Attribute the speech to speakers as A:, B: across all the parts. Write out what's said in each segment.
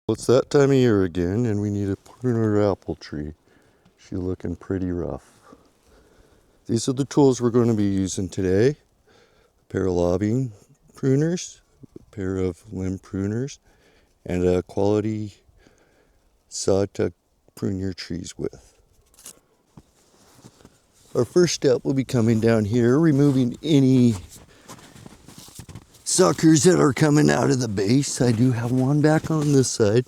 A: Well, it's that time of year again, and we need to prune our apple tree. She's looking pretty rough. These are the tools we're going to be using today. A pair of lobbing pruners, a pair of limb pruners, and a quality saw to prune your trees with. Our first step will be coming down here, removing any suckers that are coming out of the base. I do have one back on this side.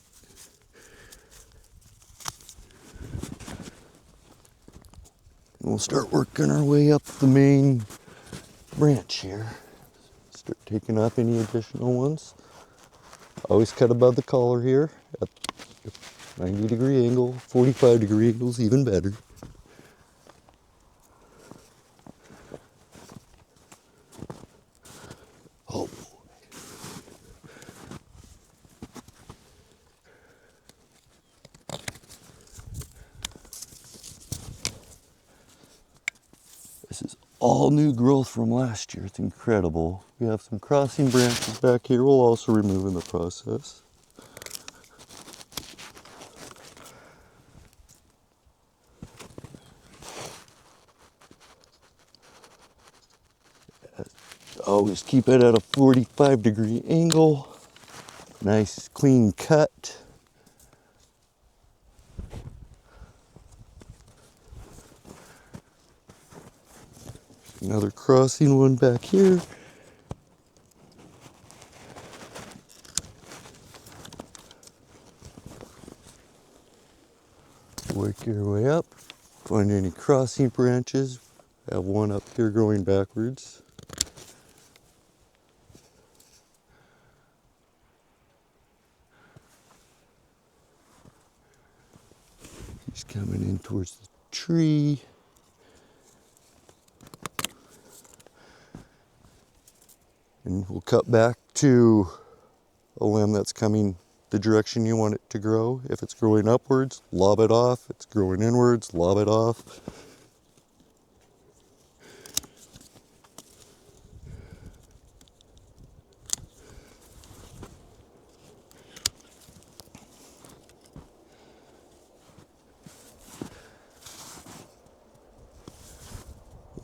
A: And we'll start working our way up the main branch here. Start taking off any additional ones. Always cut above the collar here at 90-degree angle, 45-degree angles, even better. Oh. This is all new growth from last year. It's incredible. We have some crossing branches back here. We'll also remove in the process. Always keep it at a 45-degree angle. Nice clean cut. Another crossing one back here. Work your way up. Find any crossing branches. I have one up here growing backwards. He's coming in towards the tree. And we'll cut back to a limb that's coming the direction you want it to grow. If it's growing upwards, lob it off. If it's growing inwards, lob it off.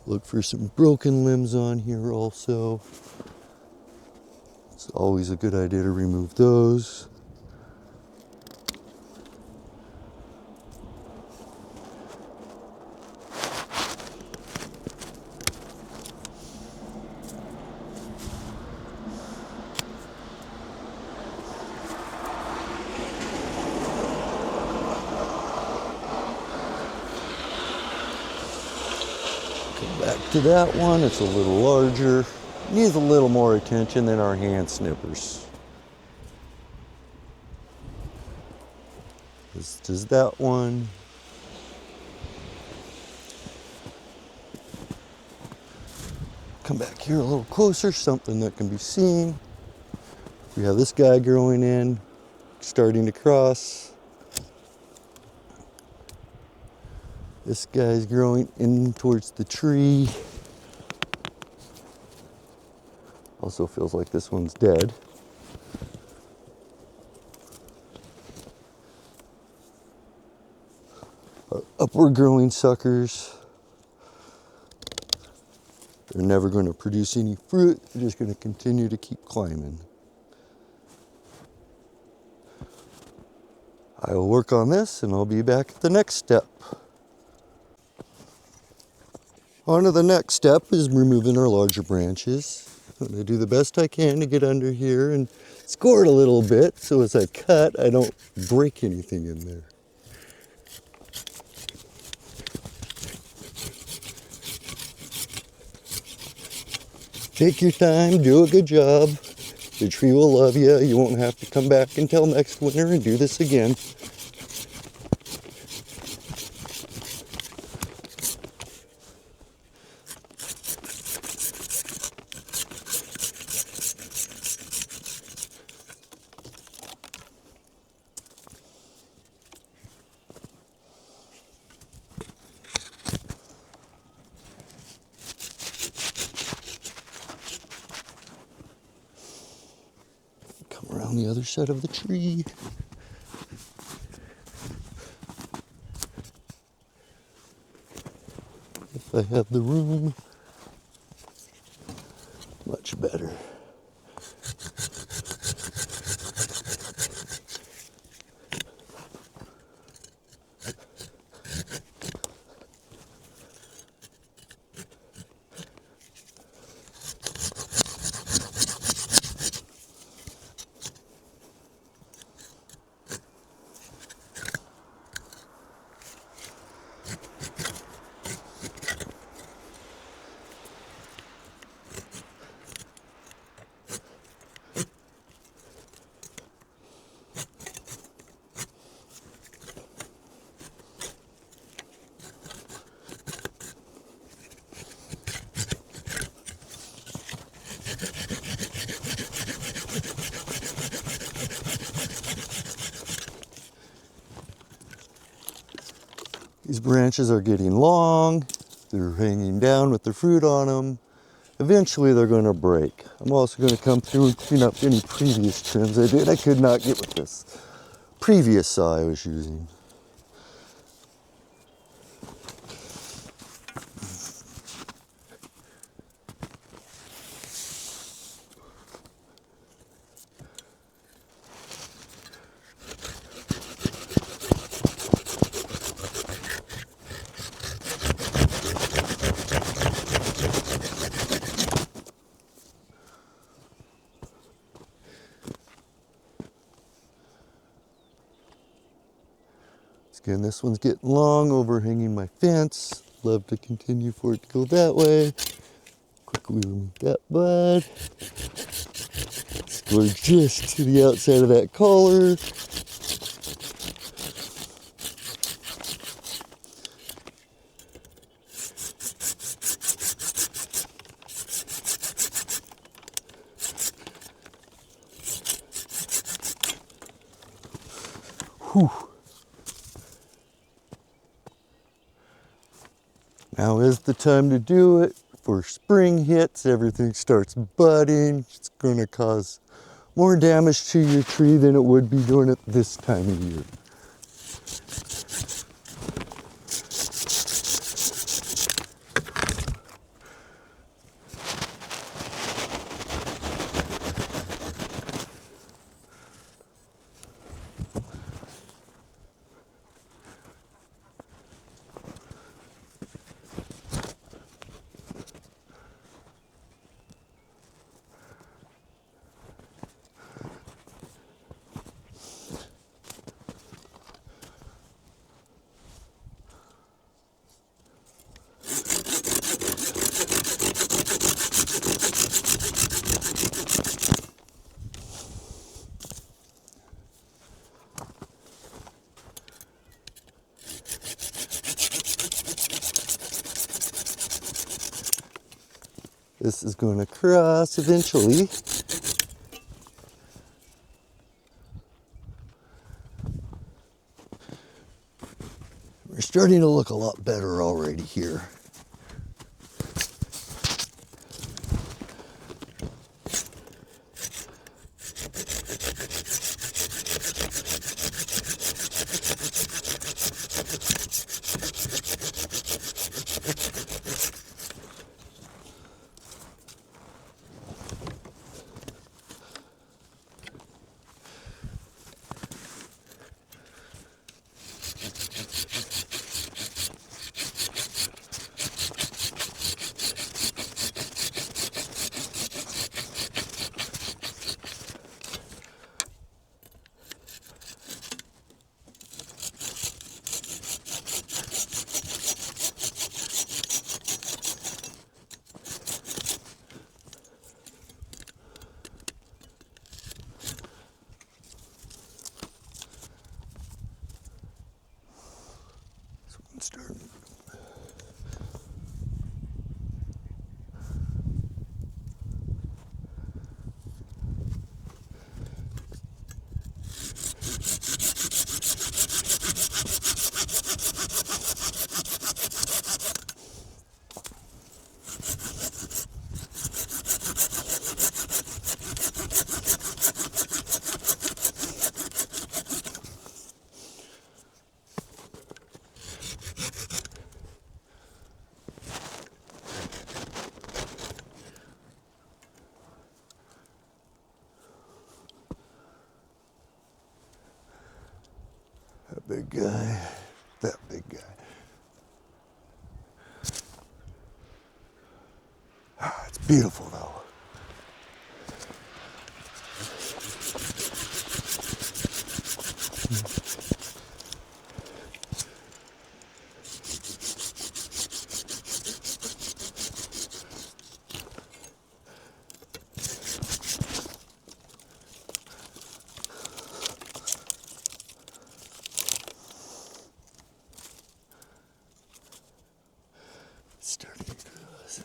A: Look for some broken limbs on here also. It's always a good idea to remove those. Back to that one, it's a little larger. Needs a little more attention than our hand snippers. This does that one. Come back here a little closer, something that can be seen. We have this guy growing in, starting to cross. This guy's growing in towards the tree. Also feels like this one's dead. Our upward growing suckers, they're never going to produce any fruit. They're just going to continue to keep climbing. I will work on this and I'll be back at the next step. On to the next step is removing our larger branches. I'm going to do the best I can to get under here and score it a little bit so as I cut, I don't break anything in there. Take your time, do a good job. The tree will love you. You won't have to come back until next winter and do this again. Around the other side of the tree. I have the room. Much better. These branches are getting long. They're hanging down with the fruit on them. Eventually they're going to break. I'm also going to come through and clean up any previous trims I did. I could not get with this previous saw I was using. Again, this one's getting long, overhanging my fence. Love to continue for it to go that way. Quickly remove that bud. Let's go just to the outside of that collar. Whew. Now is the time to do it. Before spring hits, everything starts budding. It's going to cause more damage to your tree than it would be doing it this time of year. This is going to cross eventually. We're starting to look a lot better already here. Start. big guy, that big guy. Ah, it's beautiful though. Starting to cross.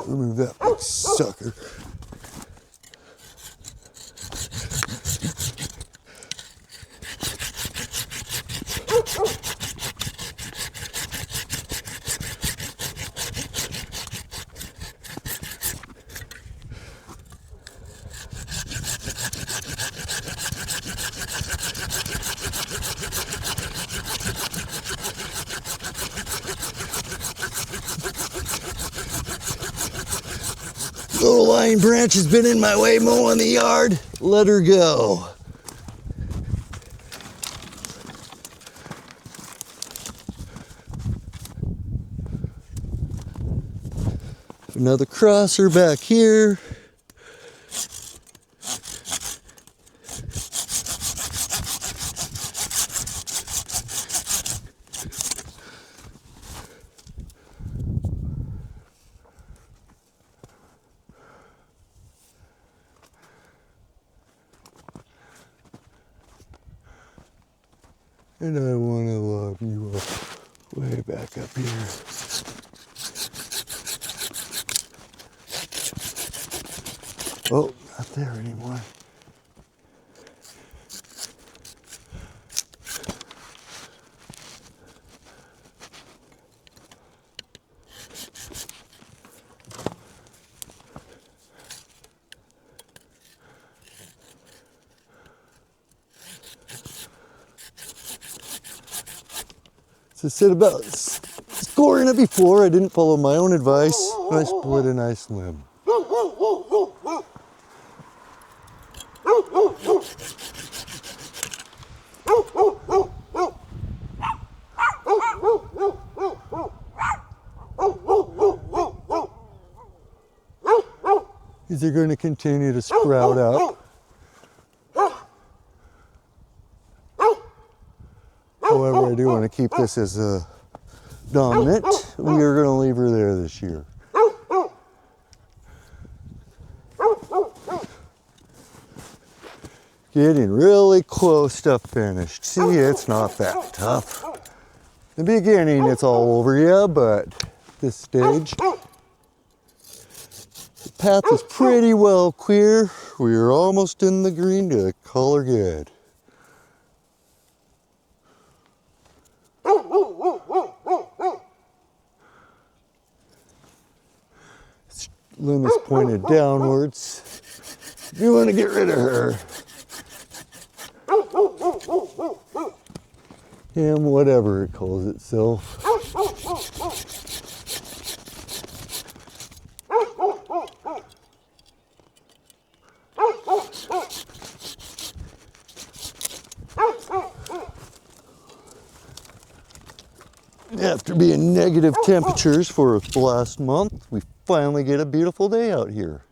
A: Remove that big sucker. Little line branch has been in my way mowing the yard. Let her go. Another crosser back here. And I want to log you up way back up here. Oh, not there anymore. So I said about scoring it before, I didn't follow my own advice, and I split a nice limb. These are going to continue to sprout up. However, I do want to keep this as a dominant. We are going to leave her there this year. Getting really close to finished. See, it's not that tough. In the beginning, it's all over you, but this stage, the path is pretty well clear. We're almost in the green to color good. Limb is pointed downwards. You want to get rid of her. And whatever it calls itself. After being negative temperatures for the last month, we finally get a beautiful day out here.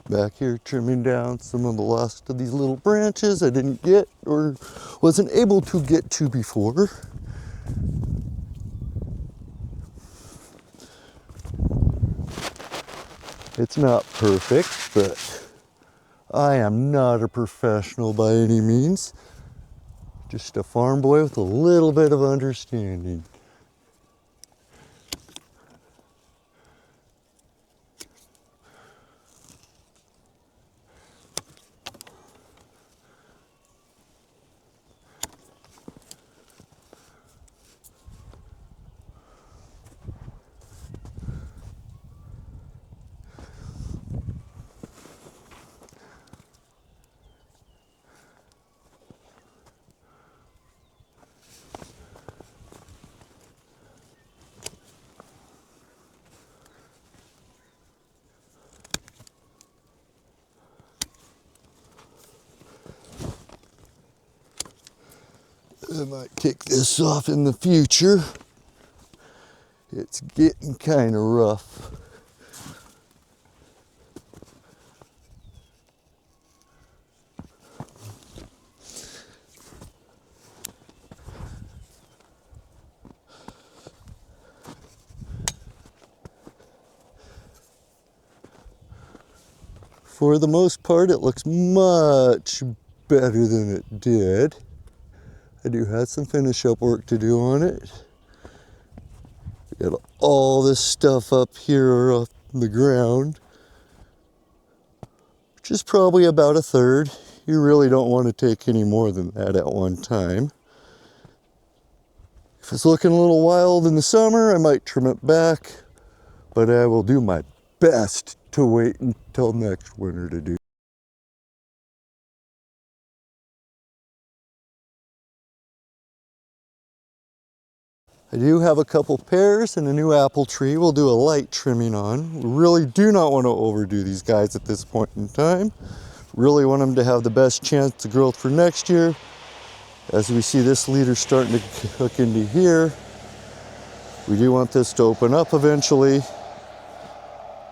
A: Back here trimming down some of the last of these little branches I didn't get or wasn't able to get to before. It's not perfect, but I am not a professional by any means. Just a farm boy with a little bit of understanding. I might take this off in the future. It's getting kind of rough. For the most part, it looks much better than it did. I do have some finish up work to do on it. Got all this stuff up here off the ground, which is probably about a third. You really don't want to take any more than that at one time. If it's looking a little wild in the summer, I might trim it back, but I will do my best to wait until next winter to do. I do have a couple pears and a new apple tree we'll do a light trimming on. We really do not want to overdo these guys at this point in time. Really want them to have the best chance of growth for next year. As we see this leader starting to hook into here, we do want this to open up eventually.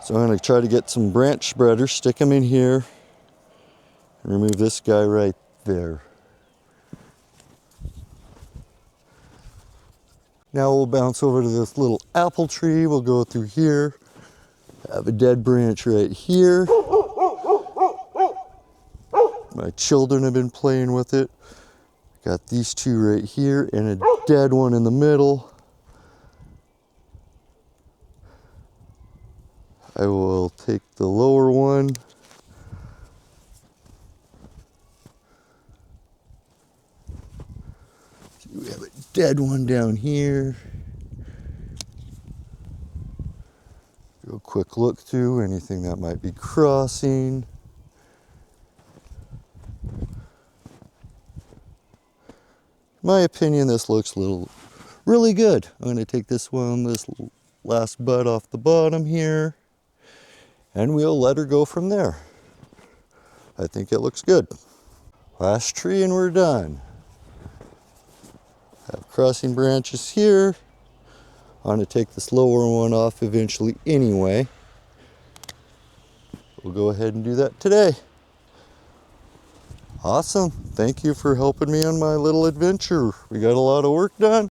A: So I'm going to try to get some branch spreaders, stick them in here, and remove this guy right there. Now we'll bounce over to this little apple tree. We'll go through here. Have a dead branch right here. My children have been playing with it. Got these two right here and a dead one in the middle. I will take the lower one. We have a dead one down here. Do a quick look through anything that might be crossing. In my opinion, this looks really good. I'm going to take this last bud off the bottom here, and we'll let her go from there. I think it looks good. Last tree and we're done. Have crossing branches here. I'm going to take this lower one off eventually anyway. We'll go ahead and do that today. Awesome. Thank you for helping me on my little adventure. We got a lot of work done.